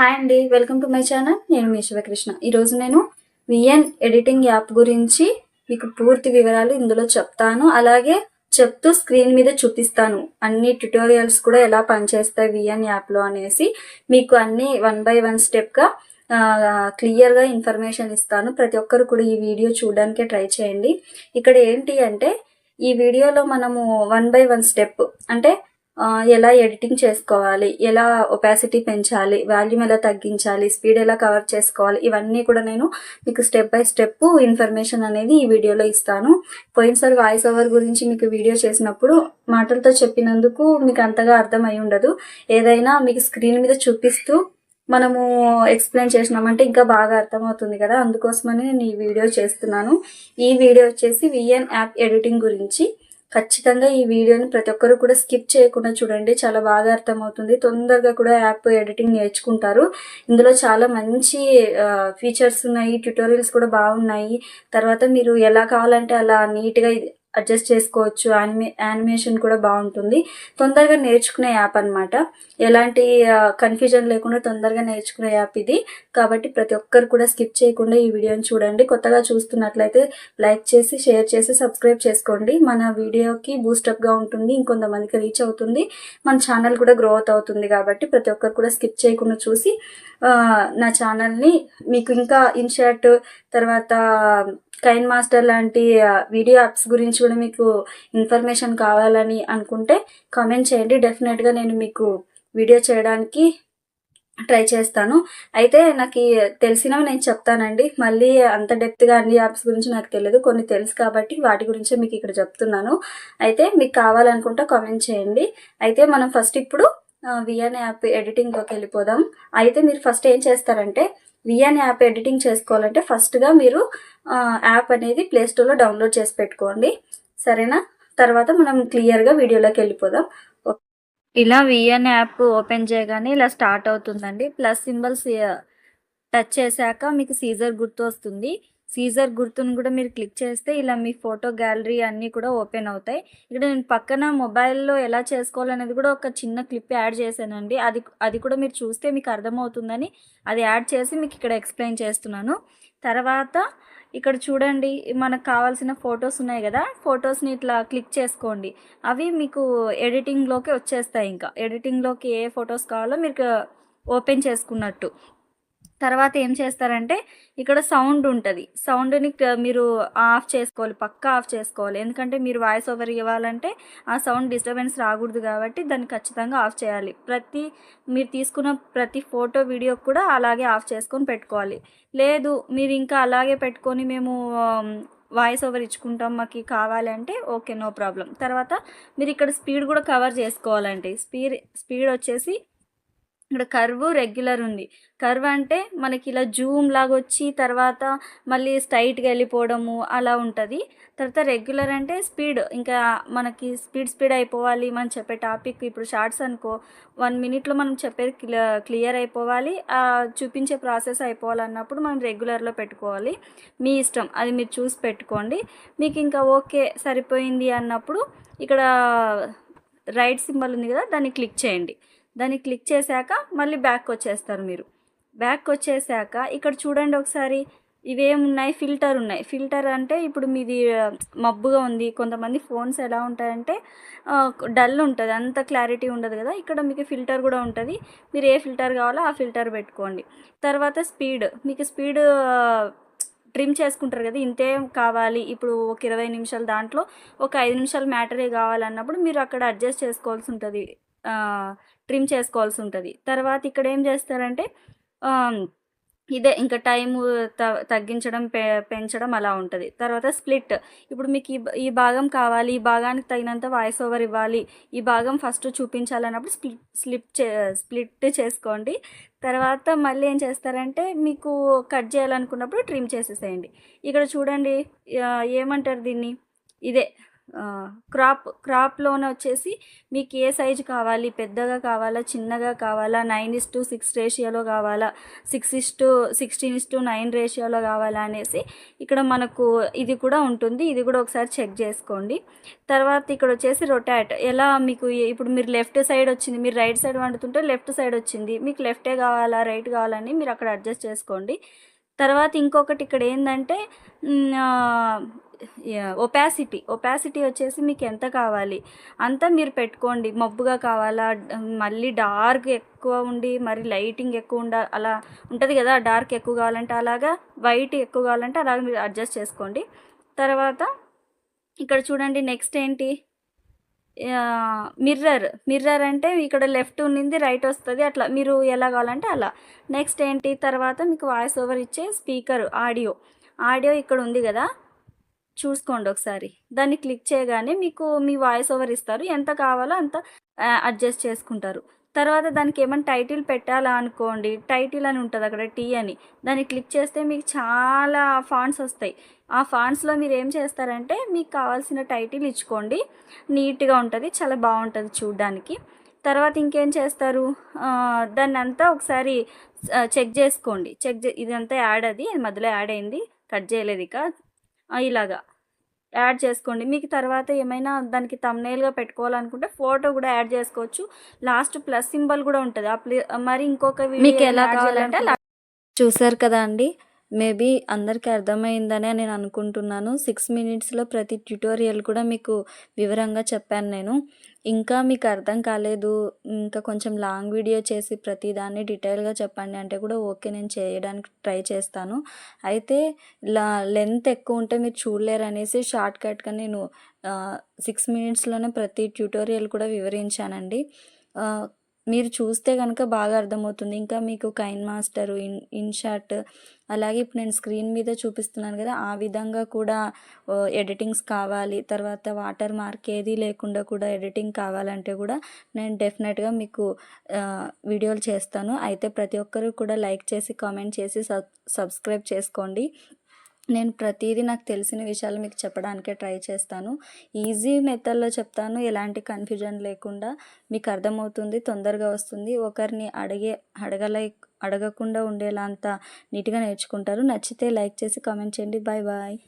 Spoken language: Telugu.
హాయ్ అండి, వెల్కమ్ టు మై ఛానల్. నేను మీ శివకృష్ణ. ఈరోజు నేను విఎన్ ఎడిటింగ్ యాప్ గురించి మీకు పూర్తి వివరాలు ఇందులో చెప్తాను. అలాగే చెప్తూ స్క్రీన్ మీద చూపిస్తాను అన్ని ట్యుటోరియల్స్ కూడా ఎలా పనిచేస్తాయి విఎన్ యాప్లో అనేసి. మీకు అన్ని 1 by 1 స్టెప్గా క్లియర్గా ఇన్ఫర్మేషన్ ఇస్తాను. ప్రతి ఒక్కరు కూడా ఈ వీడియో చూడడానికే ట్రై చేయండి. ఇక్కడ ఏంటి అంటే ఈ వీడియోలో మనము 1 by 1 స్టెప్ అంటే ఎలా ఎడిటింగ్ చేసుకోవాలి, ఎలా ఒపాసిటీ పెంచాలి, వాల్యూమ్ ఎలా తగ్గించాలి, స్పీడ్ ఎలా కవర్ చేసుకోవాలి, ఇవన్నీ కూడా నేను మీకు స్టెప్ బై స్టెప్ ఇన్ఫర్మేషన్ అనేది ఈ వీడియోలో ఇస్తాను. పోయినసారి వాయిస్ ఓవర్ గురించి మీకు వీడియో చేసినప్పుడు మాటలతో చెప్పినందుకు మీకు అంతగా అర్థం అయి ఉండదు. ఏదైనా మీకు స్క్రీన్ మీద చూపిస్తూ మనము ఎక్స్ప్లెయిన్ చేసినామంటే ఇంకా బాగా అర్థమవుతుంది కదా, అందుకోసమని నేను ఈ వీడియో చేస్తున్నాను. ఈ వీడియో వచ్చేసి విఎన్ యాప్ ఎడిటింగ్ గురించి. ఖచ్చితంగా ఈ వీడియోని ప్రతి ఒక్కరు కూడా స్కిప్ చేయకుండా చూడండి, చాలా బాగా అర్థమవుతుంది. తొందరగా కూడా యాప్ ఎడిటింగ్ నేర్చుకుంటారు. ఇందులో చాలా మంచి ఫీచర్స్ ఉన్నాయి, ట్యుటోరియల్స్ కూడా బాగున్నాయి. తర్వాత మీరు ఎలా కావాలంటే అలా నీట్గా అడ్జస్ట్ చేసుకోవచ్చు. యానిమేషన్ కూడా బాగుంటుంది. తొందరగా నేర్చుకునే యాప్ అనమాట. ఎలాంటి కన్ఫ్యూజన్ లేకుండా తొందరగా నేర్చుకునే యాప్ ఇది. కాబట్టి ప్రతి ఒక్కరు కూడా స్కిప్ చేయకుండా ఈ వీడియోని చూడండి. కొత్తగా చూస్తున్నట్లయితే లైక్ చేసి, షేర్ చేసి, సబ్స్క్రైబ్ చేసుకోండి. మన వీడియోకి బూస్టప్గా ఉంటుంది, ఇంకొంతమందికి రీచ్ అవుతుంది, మన ఛానల్ కూడా గ్రోత్ అవుతుంది. కాబట్టి ప్రతి ఒక్కరు కూడా స్కిప్ చేయకుండా చూసి నా ఛానల్ని మీకు ఇంకా ఇన్షర్ట్ తర్వాత కైన్ మాస్టర్ లాంటి వీడియో యాప్స్ గురించి కూడా మీకు ఇన్ఫర్మేషన్ కావాలని అనుకుంటే కామెంట్ చేయండి. డెఫినెట్గా నేను మీకు వీడియో చేయడానికి ట్రై చేస్తాను. అయితే నాకు తెలిసినవి నేను చెప్తానండి. మళ్ళీ అంత డెప్త్గా అన్ని యాప్స్ గురించి నాకు తెలియదు, కొన్ని తెలుసు కాబట్టి వాటి గురించే మీకు ఇక్కడ చెప్తున్నాను. అయితే మీకు కావాలనుకుంటే కామెంట్ చేయండి. అయితే మనం ఫస్ట్ ఇప్పుడు విఎన్ యాప్ ఎడిటింగ్లోకి వెళ్ళిపోదాం. అయితే మీరు ఫస్ట్ ఏం చేస్తారంటే విఎన్ యాప్ ఎడిటింగ్ చేసుకోవాలంటే ఫస్ట్గా మీరు యాప్ అనేది ప్లేస్టోర్లో డౌన్లోడ్ చేసి పెట్టుకోండి, సరేనా? తర్వాత మనం క్లియర్గా వీడియోలోకి వెళ్ళిపోదాం. ఇలా విఎన్ యాప్ ఓపెన్ చేయగానే ఇలా స్టార్ట్ అవుతుందండి. ప్లస్ సింబల్స్ టచ్ చేశాక మీకు సీజర్ గుర్తు వస్తుంది. సీజర్ గుర్తును కూడా మీరు క్లిక్ చేస్తే ఇలా మీ ఫోటో గ్యాలరీ అన్నీ కూడా ఓపెన్ అవుతాయి. ఇక్కడ నేను పక్కన మొబైల్లో ఎలా చేసుకోవాలనేది కూడా ఒక చిన్న క్లిప్ యాడ్ చేశానండి. అది కూడా మీరు చూస్తే మీకు అర్థమవుతుందని అది యాడ్ చేసి మీకు ఇక్కడ ఎక్స్ప్లెయిన్ చేస్తున్నాను. తర్వాత ఇక్కడ చూడండి, మనకు కావాల్సిన ఫొటోస్ ఉన్నాయి కదా, ఫొటోస్ని ఇట్లా క్లిక్ చేసుకోండి. అవి మీకు ఎడిటింగ్లోకి వచ్చేస్తాయి. ఇంకా ఎడిటింగ్లోకి ఏ ఫొటోస్ కావాలో మీకు ఓపెన్ చేసుకున్నట్టు. తర్వాత ఏం చేస్తారంటే ఇక్కడ సౌండ్ ఉంటుంది, సౌండ్ని మీరు ఆఫ్ చేసుకోవాలి, పక్కా ఆఫ్ చేసుకోవాలి. ఎందుకంటే మీరు వాయిస్ ఓవర్ ఇవ్వాలంటే ఆ సౌండ్ డిస్టర్బెన్స్ రాకూడదు కాబట్టి దాన్ని ఖచ్చితంగా ఆఫ్ చేయాలి. మీరు తీసుకున్న ప్రతి ఫోటో వీడియో కూడా అలాగే ఆఫ్ చేసుకొని పెట్టుకోవాలి. లేదు మీరు ఇంకా అలాగే పెట్టుకొని మేము వాయిస్ ఓవర్ ఇచ్చుకుంటాం మాకు కావాలంటే ఓకే, నో ప్రాబ్లం. తర్వాత మీరు ఇక్కడ స్పీడ్ కూడా కవర్ చేసుకోవాలంటే స్పీడ్ వచ్చేసి ఇక్కడ కర్వ్ రెగ్యులర్ ఉంది. కర్వ్ అంటే మనకి ఇలా జూమ్ లాగా వచ్చి తర్వాత మళ్ళీ స్ట్రైట్గా వెళ్ళిపోవడము అలా ఉంటుంది. తర్వాత రెగ్యులర్ అంటే స్పీడ్, ఇంకా మనకి స్పీడ్ అయిపోవాలి. మనం చెప్పే టాపిక్ ఇప్పుడు షార్ట్స్ అనుకో 1 minute మనం చెప్పేది క్లియర్ అయిపోవాలి, చూపించే ప్రాసెస్ అయిపోవాలన్నప్పుడు మనం రెగ్యులర్లో పెట్టుకోవాలి. మీ ఇష్టం, అది మీరు చూసి పెట్టుకోండి. మీకు ఇంకా ఓకే సరిపోయింది అన్నప్పుడు ఇక్కడ రైట్ సింబల్ ఉంది కదా, దాన్ని క్లిక్ చేయండి. దాన్ని క్లిక్ చేశాక మళ్ళీ బ్యాక్ వచ్చేస్తారు. మీరు బ్యాక్ వచ్చేసాక ఇక్కడ చూడండి ఒకసారి ఇవేమున్నాయి, ఫిల్టర్ ఉన్నాయి. ఫిల్టర్ అంటే ఇప్పుడు మీది మబ్బుగా ఉంది. కొంతమంది ఫోన్స్ ఎలా ఉంటాయంటే డల్ ఉంటుంది, అంత క్లారిటీ ఉండదు కదా. ఇక్కడ మీకు ఫిల్టర్ కూడా ఉంటుంది. మీరు ఏ ఫిల్టర్ కావాలో ఆ ఫిల్టర్ పెట్టుకోండి. తర్వాత మీకు స్పీడ్ ట్రిమ్ చేసుకుంటారు కదా, ఇంతేం కావాలి ఇప్పుడు ఒక 20 నిమిషాలు, దాంట్లో ఒక 5 నిమిషాలు మ్యాటరే కావాలన్నప్పుడు మీరు అక్కడ అడ్జస్ట్ చేసుకోవాల్సి ఉంటుంది, ట్రిమ్ చేసుకోవాల్సి ఉంటుంది. తర్వాత ఇక్కడ ఏం చేస్తారంటే ఇదే ఇంకా టైము తగ్గించడం పెంచడం అలా ఉంటుంది. తర్వాత స్ప్లిట్, ఇప్పుడు మీకు ఈ భాగం కావాలి, ఈ భాగానికి తగినంత వాయిస్ ఓవర్ ఇవ్వాలి, ఈ భాగం ఫస్ట్ చూపించాలన్నప్పుడు స్ప్లిట్ చేసుకోండి. తర్వాత మళ్ళీ ఏం చేస్తారంటే మీకు కట్ చేయాలనుకున్నప్పుడు ట్రిమ్ చేసేసేయండి. ఇక్కడ చూడండి ఏమంటారు దీన్ని, ఇదే క్రాప్లోనే వచ్చేసి మీకు ఏ సైజు కావాలి, పెద్దగా కావాలా, చిన్నగా కావాలా, 9:6 రేషియోలో కావాలా, 16:9 రేషియోలో కావాలా అనేసి ఇక్కడ మనకు ఇది కూడా ఉంటుంది. ఇది కూడా ఒకసారి చెక్ చేసుకోండి. తర్వాత ఇక్కడ వచ్చేసి రొటాట్ ఎలా మీకు ఇప్పుడు మీరు లెఫ్ట్ సైడ్ వచ్చింది, మీరు రైట్ సైడ్ వండుతుంటే లెఫ్ట్ సైడ్ వచ్చింది, మీకు లెఫ్టే కావాలా రైట్ కావాలని మీరు అక్కడ అడ్జస్ట్ చేసుకోండి. తర్వాత ఇంకొకటి ఇక్కడ ఏంటంటే ఒపాసిటీ వచ్చేసి మీకు ఎంత కావాలి అంతా మీరు పెట్టుకోండి. మబ్బుగా కావాలా, మళ్ళీ డార్క్ ఎక్కువ ఉండి మరి లైటింగ్ ఎక్కువ అలా ఉంటుంది కదా, డార్క్ ఎక్కువ కావాలంటే అలాగా, వైట్ ఎక్కువ కావాలంటే అలాగ మీరు అడ్జస్ట్ చేసుకోండి. తర్వాత ఇక్కడ చూడండి నెక్స్ట్ ఏంటి, మిర్రర్ అంటే ఇక్కడ లెఫ్ట్ ఉన్నింది రైట్ వస్తుంది, అట్లా మీరు ఎలా కావాలంటే అలా. నెక్స్ట్ ఏంటి, తర్వాత మీకు వాయిస్ ఓవర్ ఇచ్చే స్పీకర్ ఆడియో ఇక్కడ ఉంది కదా, చూసుకోండి ఒకసారి. దాన్ని క్లిక్ చేయగానే మీకు మీ వాయిస్ ఓవర్ ఇస్తారు, ఎంత కావాలో అంత అడ్జస్ట్ చేసుకుంటారు. తర్వాత దానికి ఏమైనా టైటిల్ పెట్టాలా అనుకోండి, టైటిల్ అని ఉంటుంది అక్కడ టీ అని, దాన్ని క్లిక్ చేస్తే మీకు చాలా ఫాంట్స్ వస్తాయి. ఆ ఫాంట్స్లో మీరు ఏం చేస్తారంటే మీకు కావాల్సిన టైటిల్ ఇచ్చుకోండి, నీట్గా ఉంటుంది, చాలా బాగుంటుంది చూడడానికి. తర్వాత ఇంకేం చేస్తారు, దాన్ని అంతా ఒకసారి చెక్ చేసుకోండి. ఇదంతా అది మధ్యలో యాడ్ అయింది, కట్ చేయలేదు ఇక, ఇలాగా యాడ్ చేసుకోండి. మీకు తర్వాత ఏమైనా దానికి థంబ్నెయిల్గా పెట్టుకోవాలనుకుంటే ఫోటో కూడా యాడ్ చేసుకోవచ్చు. లాస్ట్ ప్లస్ సింబల్ కూడా ఉంటుంది. మరి ఇంకొక మీకు ఎలా కావాలంటే చూసారు కదా అండి. మేబీ అందరికీ అర్థమైందనే నేను అనుకుంటున్నాను. 6 మినిట్స్లో ప్రతి ట్యుటోరియల్ కూడా మీకు వివరంగా చెప్పాను నేను. ఇంకా మీకు అర్థం కాలేదు, ఇంకా కొంచెం లాంగ్ వీడియో చేసి ప్రతిదాన్ని డీటెయిల్గా చెప్పండి అంటే కూడా ఓకే, నేను చేయడానికి ట్రై చేస్తాను. అయితే లెంత్ ఎక్కువ ఉంటే మీరు చూడలేరు అనేసి షార్ట్కట్గా నేను 6 మినిట్స్లోనే ప్రతి ట్యుటోరియల్ కూడా వివరించానండి. మీరు చూస్తే కనుక బాగా అర్థమవుతుంది. ఇంకా మీకు కైన్ మాస్టరు, ఇన్షాట్, అలాగే ఇప్పుడు నేను స్క్రీన్ మీద చూపిస్తున్నాను కదా, ఆ విధంగా కూడా ఎడిటింగ్స్ కావాలి, తర్వాత వాటర్ మార్క్ ఏది లేకుండా కూడా ఎడిటింగ్ కావాలంటే కూడా నేను డెఫినెట్గా మీకు వీడియోలు చేస్తాను. అయితే ప్రతి ఒక్కరు కూడా లైక్ చేసి కామెంట్ చేసి సబ్స్క్రైబ్ చేసుకోండి. నేను ప్రతిదీ నాకు తెలిసిన విషయాలు మీకు చెప్పడానికే ట్రై చేస్తాను. ఈజీ మెథడ్లో చెప్తాను, ఎలాంటి కన్ఫ్యూజన్ లేకుండా మీకు అర్థమవుతుంది, తొందరగా వస్తుంది. ఒకరిని అడగకుండా ఉండేలా అంత నీట్గా నేర్చుకుంటారు. నచ్చితే లైక్ చేసి కామెంట్ చేయండి. Bye bye.